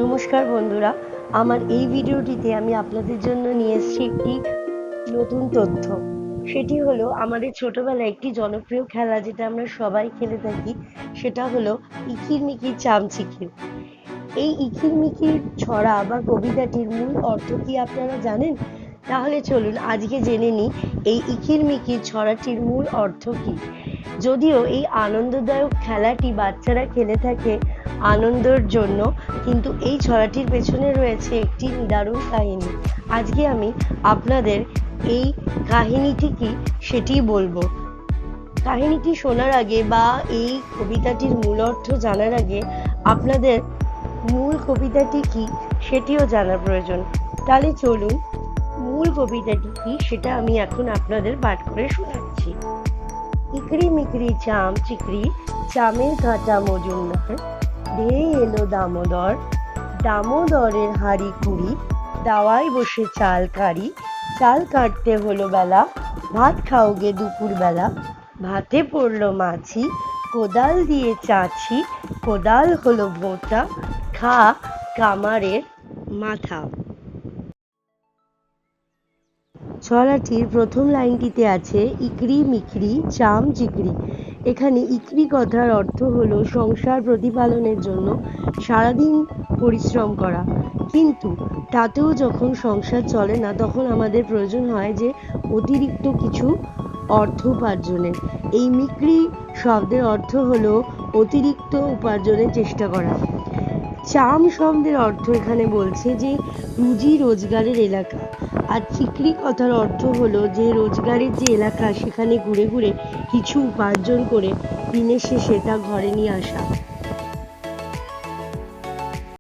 নমস্কার বন্ধুরা, আমার এই ভিডিওটিতে আমি আপনাদের জন্য নিয়ে এসেছি একটি নতুন তথ্য। সেটি হলো আমাদের ছোটবেলায় একটি জনপ্রিয় খেলা যেটা আমরা সবাই খেলে থাকি, সেটা হলো ইকির মিকির চামচিকির। এই ইকির মিকির ছড়া বা কবিতাটির মূল অর্থ কি আপনারা জানেন? তাহলে চলুন আজকে জেনে নিই এই ইকির মিকির ছড়াটির মূল অর্থ কি। যদিও এই আনন্দদায়ক খেলাটি বাচ্চারা খেলে থাকে আনন্দের জন্য, কিন্তু এই ছড়াটির পেছনে রয়েছে একটি নিদারুণ কাহিনী। আজকে আমি আপনাদের এই কাহিনীটি কি সেটি বলবো। কাহিনীটি শোনার আগে বা এই কবিতাটির মূল অর্থ জানার আগে আপনাদের মূল কবিতাটি কি সেটিও জানা প্রয়োজন। তাহলে চলুন মূল কবিতাটি কি সেটা আমি এখন আপনাদের পাঠ করে শোনাচ্ছি। ইকড়ি মিকড়ি চাম চিকড়ি, চামের কাঁটা মজুমদার, ধেয়ে এলো দামোদর, দামোদরের হাড়ি কুড়ি, দাওয়ায় বসে চাল কারি, চাল কাটতে হলো বেলা, ভাত খাওগে দুপুর বেলা, ভাতে পড়লো মাছি, কোদাল দিয়ে চাঁছি, কোদাল হলো ভোঁতা, খা কামারের মাথা। ছড়াটির প্রথম লাইনটিতে আছে ইকড়ি মিকড়ি চাম চিকড়ি। এখানে ইকড়ি কথার অর্থ হলো সংসার প্রতিপালনের জন্য সারাদিন পরিশ্রম করা, কিন্তু তাতেও যখন সংসার চলে না তখন আমাদের প্রয়োজন হয় যে অতিরিক্ত কিছু অর্থ উপার্জনের। এই মিকড়ি শব্দের অর্থ হলো অতিরিক্ত উপার্জনের চেষ্টা করা। চাম শব্দের অর্থ এখানে বলছে যে রুজি রোজগারের এলাকা, আর চিকড়ি কথার অর্থ হলো যে রোজগারের যে এলাকা সেখানে ঘুরে ঘুরে কিছু উপার্জন করে দিনের শেষে তা ঘরে নিয়ে আসা।